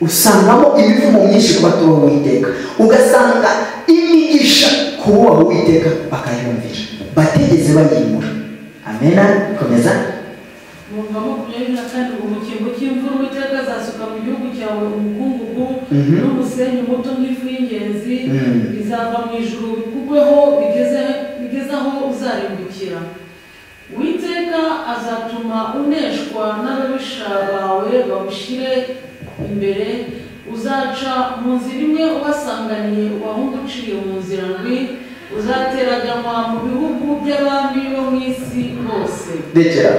usangamo imivumo myinshi ku batubaho Uwiteka, ugasanga imigisha kububaha Uwiteka bakayumvira bategeze bayimura. Amena. Komeza. Mu 24 ngo mu cyimbo cy'imvura Uwiteka azasuka mu gihugu cyawe umukungugu n'umusenyi muto nk'ifu y'ingenzi, bizava mu ijuru bikugweho bigeze aho uzarimbukira. Uwiteka azatuma uneshwa n'ababisha bawe bagushire imbere, uzaca mu nzira imwe ubasanganiye ubahungu uciye mu nzira ndwi, uzateraganwa mu bihugu by'abami bo mu isi bose. Dekera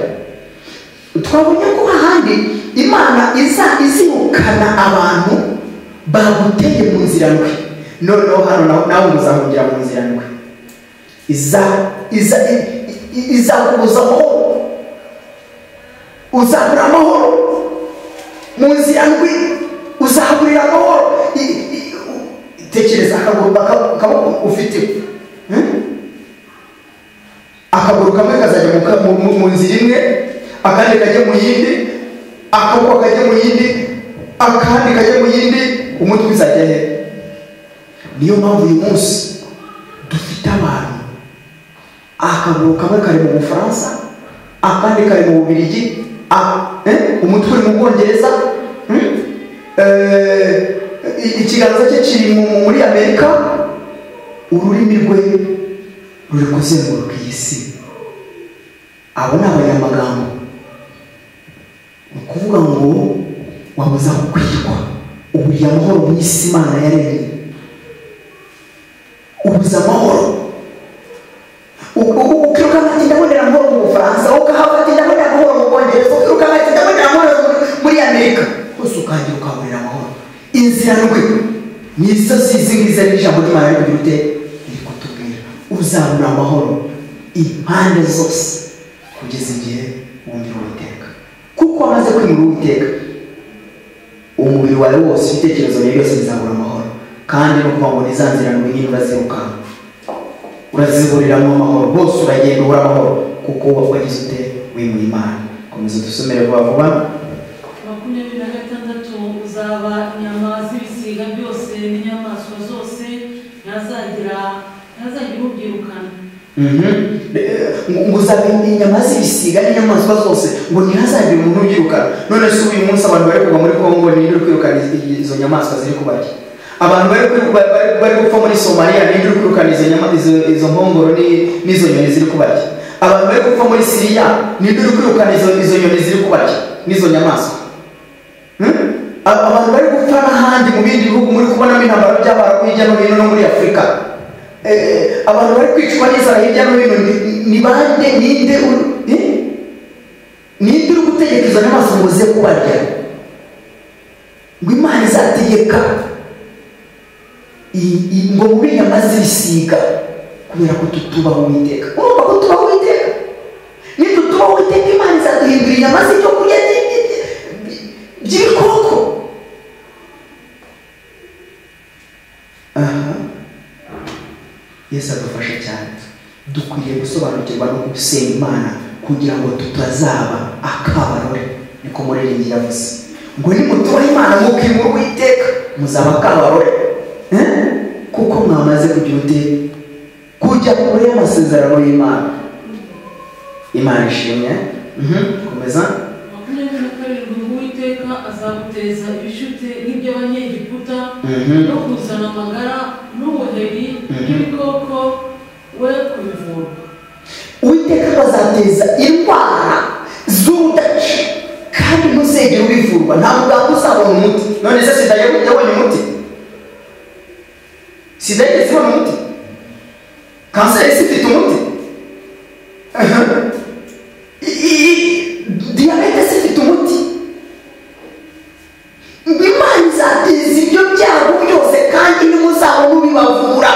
twabonye ko ahandi Imana izirukana abantu baguteye mu nzira ndwi, noneho hano nawe muzahungira mu nzira ndwi. Izakubuza amahoro, uzabura amahoro mu nzira ndwi, uzaburira amahoro. Tekereza akaboko ufite, akaguru kamwe kazajya mu nzira imwe, akandi kajya mu yindi, akaboko kajya mu yindi, akandi kajya mu yindi, umutwe uzajya he? Niyo mpamvu uyu munsi dufite abantu akaguru kamwe kari mu Bufaransa, akandi kari mu Bubiligi, umutwe uri mu Bwongereza, ikiganza cye kiri muri Amerika, ururimi rwe ruri kuzenguruka iyi si. Abo ni abanyamagambo. Ni ukuvuga ngo wabuze aho kwitwa, uburiye amahoro mu isi Imana yaremye, ubuze amahoro. Ukiruka ati ndabonera amahoro mu Bufaransa, ukahava ati ndabonera amahoro mu Bwongereza, ukiruka ati ndabonera amahoro muri Amerika, hose ukagira ukaburira amahoro. Inzira ndwi nizo zizingiza n'ijambo ry'Imana riri kugira ute riri kutubwira, uzabura amahoro impande zose kugeza igihe wumvira Uwiteka. Kuko amaze kwimura Uwiteka, umubiri wawe wose, ibitekerezo byawe byose bizabura amahoro. Kandi no kuvuga ngo nizanzira ndwi nyine urazirukanka, uraziburiramo amahoro, bose uragenda ubura amahoro kuko wagize ute wimuye Imana. Komeza dusomere vuba vuba. 26 uzaba inyama z'ibisiga byose n'inyamaswa zose, ntazagira ubyirukana. Ngo uzaba inyama z'ibisiga n'inyamaswa zose, ngo ntihazagira umuntu ubyirukana. None se uyu munsi abantu bari kuva muri Kongo ninde uri kwirukana izo nyamaswa ziri kubarya? Abantu bari gupfa muri Somalia ninde uri kwirukana izo nkongoro n'izo nyoni ziri kubarya? Abantu bari gupfa muri Syria ninde uri kwirukana izo nyoni ziri kubarya n'izo nyamaswa? Abantu bari gupfa n'ahandi mu bindi bihugu muri kubonamo intambara by'abarabu hirya no hino no muri Afurika, abantu bari kwicwa n'inzara hirya no hino, ni bande? Ninde uri gutegeka izo nyamaswa ngo zize kubarya? Ngo Imana izategeka ngo mube inyama z'ibisiga kubera ko tutubaho Uwiteka. Urumva ko tubaho Uwiteka? Nitutubaho Uwiteka, Imana izaduhindura inyama z'ibyo kurya by'ibikoko. Yesu adufashe cyane. Dukwiriye gusobanukirwa no gusenga Imana kugira ngo tutazaba akabarore. Niko muririmbyi yavuze ngo nimutubaha Imana mukimura Uwiteka muzaba akabarore, kuko mwamaze kugira ute kujya kure y'amasezerano y'Imana. Imana ishimwe. Komeza. 27 Uwiteka azaguteza ibishute nk'iby'Abanyegiputa, no kuzana amagara n'ubuheri n'ibikoko we kubivura. Uwiteka azateza indwara z'urudaca kandi ntuzegera ubivurwa. Nta muganga uzabona umuti. None se sida yabonye umuti? Sida yigeze ibona umuti? Kanseri ifite umuti? Diyabete ifite umuti? Imana izateza ibyo byago byose kandi ntimuzabona ubibavura.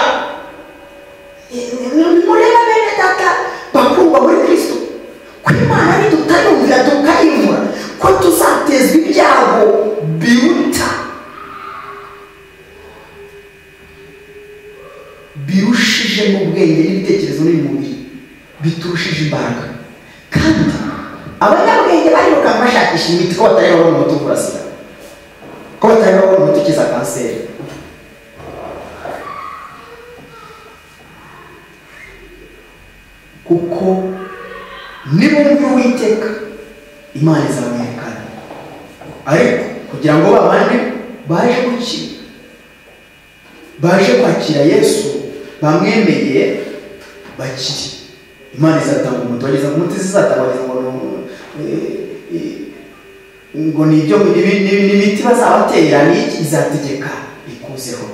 Mureba bene data bakundwa muri Kristo, ko Imana nitutayumvira tukayimura, ko tuzatezwa ibyago biruta, birushije n'ubwenge n'ibitekerezo n'umubiri, biturushije imbaraga. Kandi abanyabwenge bariruka bashakisha imiti ko batareba umuti uvura sida. ko batari babona umuti ukiza kanseri. Kuko nibumvira Uwiteka Imana izabonekana. Ariko kugira ngo babandi baje gukira, baje kwakira Yesu, bamwemeye bakiri, Imana izatanga umuti. Wageza ku muti zizatanga ngo nibyo n'imiti bazabatera n'iki izategeka ikuzeho,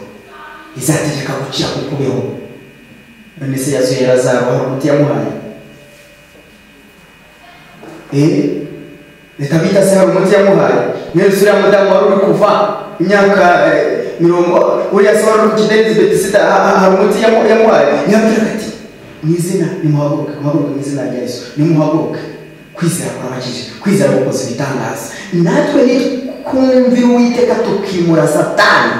izategeka gukira kukubeho. None se yazuye Lazaro hari umuti yamuhaye? Leta bita se hari umuti yamuhaye? None uriya mudamu wari uri kuva imyaka 40, uriya se wari uri kideni Betisida hari umuti yamuhaye? Yabwira ati mu izina nimuhaguruke, muhaguruke mu izina rya Yesu, nimuhaguruke, kwizera kurabakije, kwizera gukoze ibitangaza. Natwe nikumvira Uwiteka tukimura Satani,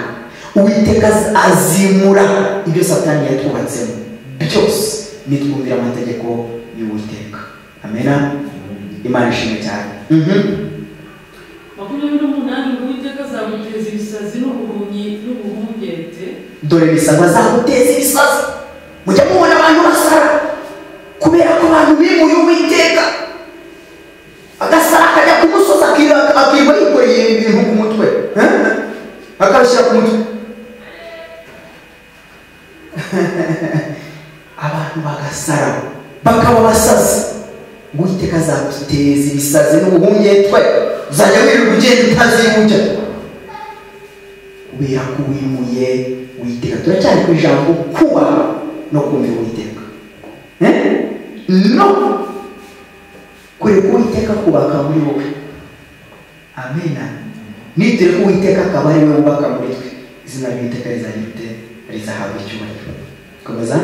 Uwiteka azimura ibyo Satani yatwubatsemo byose nitwumvira amategeko y'Uwiteka. Amena. Imana ishimwe cyane. 28 Uwiteka azaguteza ibisazi n'ubuhumyi n'ubuhungete. Dore ibisazi azaguteza ibisazi. Mujya mubona abantu basara kubera ko abantu bimuye Uwiteka, agasara akajya ku musozi akirwa yikoreye ibintu ku mutwe, akabishyira ku mutwe. Abantu bagasara bakaba basazi. Uwiteka azaguteza ibisazi n'ubuhungetwe, uzajya wirirwa ugenda utazimujya kubera ko wimuye Uwiteka. Turacyari ku ijambo kuba no kumvira Uwiteka, no kureka Uwiteka kubaka muri wowe. Amena. Nitire ko Uwiteka akaba ari we wubaka muri twe, izina ry'Uwiteka rizahabwa icyubahiro. Komeza.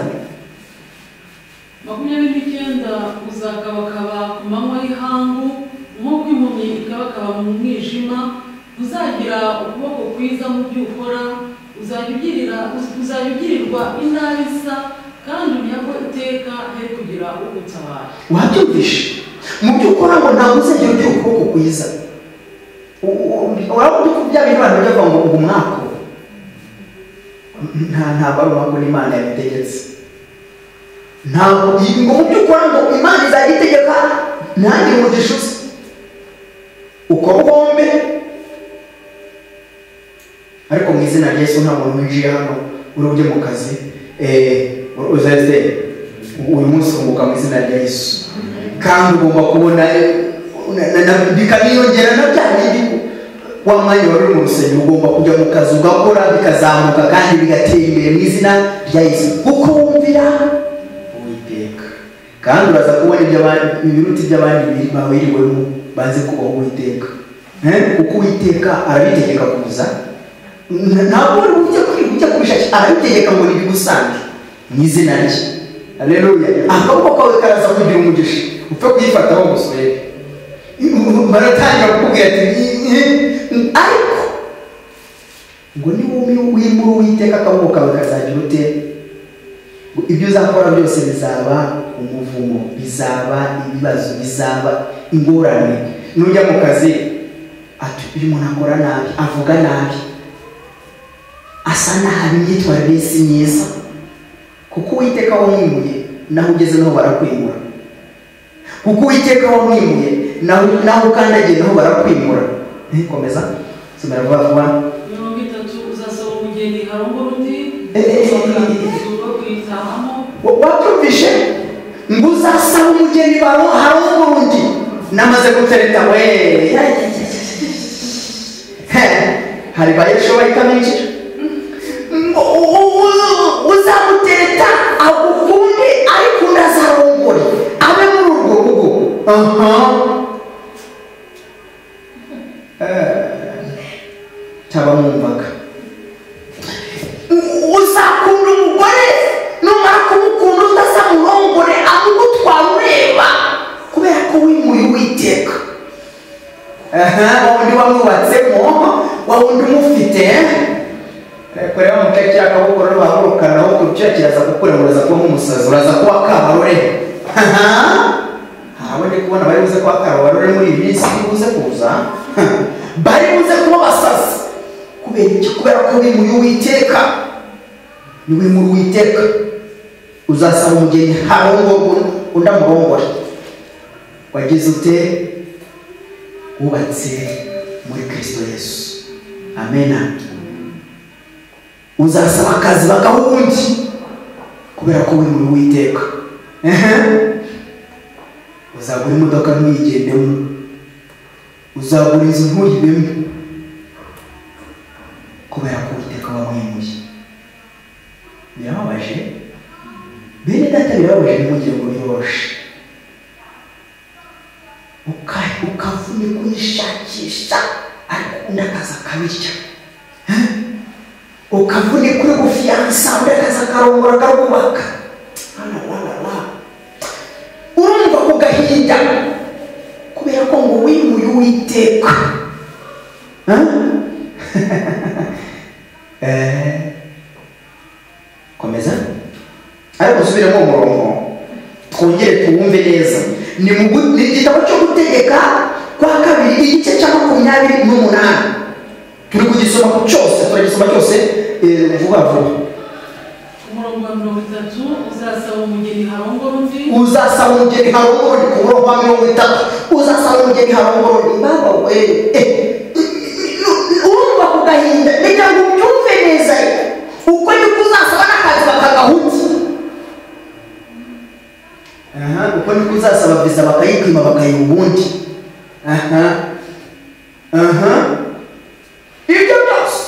29 uzakabakaba ku manywa y'ihangu, nk'uko impumyi ikabakaba mu mwijima. Uzagira ukuboko kwiza mu byo ukora, uzajya ugirirwa inabi isa, kandi unyagwe iteka he kugira ugutabara. Wabyumvishe? Mu byo ukora ngo ntabwo uzagira ugira ukuboko kwiza. Urabona ko bya bintu abantu bajya ngo umwako ntabwo ari umwako n'Imana yabitegetse. Ntabwo ngo mu byo ukora ngo Imana izajya itegeka ntagire umugisha usa. Ukora uhombe. Ariko mu izina rya Yesu nta muntu winjiye hano uri ujye mu kazi uzaze uyu munsi unguka mu izina rya Yesu. Kandi ugomba kubona bikaniyongera na bya bindi wa mwanya wari mu rusengero, ugomba kujya mu kazi ugakora bikazamuka kandi bigatera imbere mu izina rya Yesu, kuko wumvira Uwiteka. Kandi uraza kubona ibiruti by'abandi bawiriwemo banze kubaho Uwiteka, kuko Uwiteka arabitegeka kuza. Ntabwo uri ujya kubishakira, arabitegeka ngo nibigusange mu izina rye. Haleluya. Akaboko kawe karaza kugira umugisha, upfe kuyifataho umusore. Baratangira kukubwira ati ariko ngo niba wimura Uwiteka akaboko kawe kazagira ute? Ibyo uzakora byose bizaba umuvumo, bizaba ibibazo, bizaba ingorane. Nujya mu kazi ati uyu muntu akora nabi, avuga nabi, asa nabi, imyitwarire si myiza, kuko Uwiteka wamwimuye naho ugeze naho barakwimura. Kuko Uwiteka wamwimuye naho ukandagiye naho barakwimura. Komeza somera vuba vuba. 30 uzasaba umugeni harongora undi. Wabyumvishe? Ngo uzasaba umugeni harongora undi. Namaze gutereta we. Hari bayishoba ikamikira. Uzamutereta agukunde ariko ndazarongore abe muri urwo rugo. Cyaba mwumvaga uzakunda umugore numara kumukunda utazamurongore amugutwara ureba kubera ko wimuye Uwiteka. Wawundi wamwubatsemo, wawundi umufite. Kureba mukakira akaboko rero bahurukana aho kucya kiraza kukuremureza kuba nk'umusazi, uraza kuba kabarore. Abandi kubona bari buze kuba kabarore muri iyi minsi buze kuza. Bari buze kuba basazi. kubera iki? Kubera ko wimuye Uwiteka. Niwimura Uwiteka uzasaba umugeni harongorwa undi amurongora. Wagize ute? Wubatse muri Kristo Yesu. Amena. Uzasaba akazi bakaha undi kubera ko wimuye Uwiteka. Uzagura imodoka ntuyigendemo, uzagura inzu ntuyibemo kubera ko Uwiteka wamwimuye. Birababaje? Bene data, birababaje ntimugire ngo biroroshe. Ukavunika uyishakisha ariko undi akaza akabirya. Ukavunika uri gufiyansa undi akaza akarongora akarwubaka. Urumva ku gahinda kubera ko ngo wimuye Uwiteka. Komeza ariko subiremo umurongo twongere tuwumve neza. Ni igitabo cyo Gutegeka kwa kabiri igice cya 28. Turi kugisoma ku cyose, turagisoma cyose vuba vuba. Umurongo wa 30, uzasaba umugeni harongora undi. Uzasaba umugeni harongora undi. Ku murongo wa 30, uzasaba umugeni harongora undi. Baba we, urumva ku gahinda reka ngo ubyumve neza. Uko niko uzasaba n'akazi bakagahuti. Uko niko uzasaba visa bakayikwima bakayiha ubundi. Ibyo byose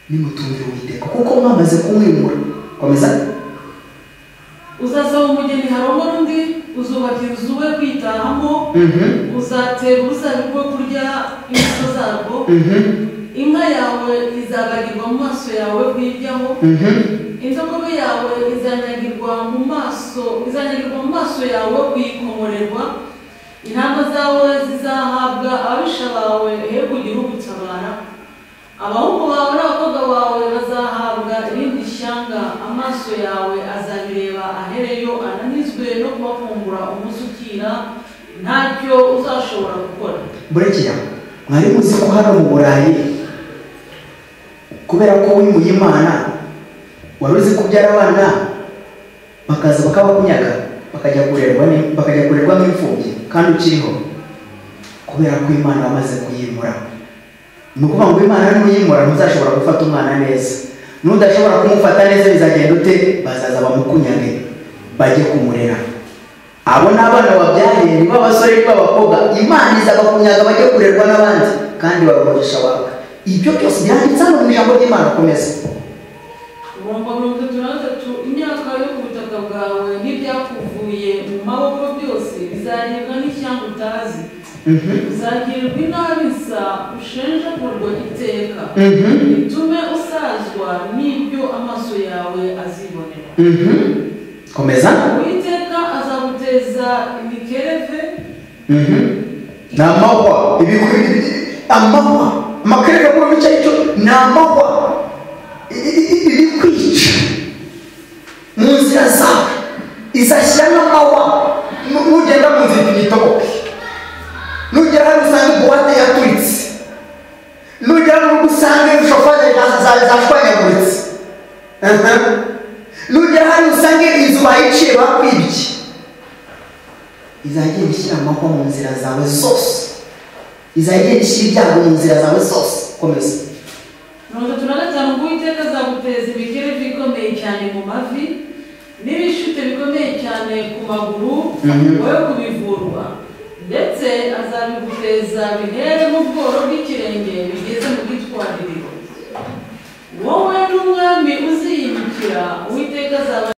nimutumvire Uwiteka kuko mwamaze kumwimura. Komeza. Uzasaba umugeni harongora undi, uzubaka inzu we kwitahamo, uzatera uruzabibu rwo kurya imbuto zarwo, inka yawe izagagirwa mu maso yawe kuyiryaho, indogobe yawe izanyagirwa mu maso yawe kuyikomorerwa, intama zawe zizahabwa ababisha bawe he kugira ugutabara, abahungu bawe n'abakobwa bawe bazahabwa irindi shyanga, amaso yawe azabireba ahereyo ananizwe no kubafungura umunsi ukira, ntacyo uzashobora gukora. Burekera mwari muzi ko hano mu Burayi kubera ko wimuye Imana wari uzi kubyara abana bakaza bakabakunyaga bakajya kurerwa nk'imfubyi kandi ukiriho kubera ko Imana wamaze kuyimura. Ni ukuvuga ngo Imana nuyimura ntuzashobora gufata umwana neza. Nudashobora kumufata neza bizagenda ute? Bazaza bamukunyage bajye kumurera. Abo n'abana wabyaye ni b'abasore n'abakobwa, Imana izabakunyaga bajye kurerwa n'abandi kandi barohoresha wawe. Ibyo byose byanditse hano mu ijambo ry'Imana. Komeza. Umurongo wa 33, imyaka yo ku butaka bwawe n'ibyakuvuye mu maboko byose bizaribwa n'ishyanga utazi. Uzagirirwa inabi nsa ushenjagurwa iteka, bitume usazwa n'ibyo amaso yawe azibonera. Komeza. Uwiteka azaguteza imikereve, n'amahwa, amakereve muri icyo cyo ni amahwa ibikwica mu nzira zawe, izashyira n'amahwa. Nugenda mu nzira ntitoboke, nugera hano usanga buwate yaturitse, nugera mu usanga shoferi zashwanyaguritse, nugera hano usanga inzu bayiciye bakwibye. Izagenda ishyira amahwa mu nzira zawe zose, izagenda ishyira ibyago mu nzira zawe zose. Komeza. 35, Uwiteka azaguteza ibikereve bikomeye cyane mu mavi n'ibishute bikomeye cyane ku maguru wowe kubivurwa, ndetse azabiguteza bihere mu bworo bw'ikirenge bigeze mu gitwariro. Wowe n'umwami uziyimikira, Uwiteka azaba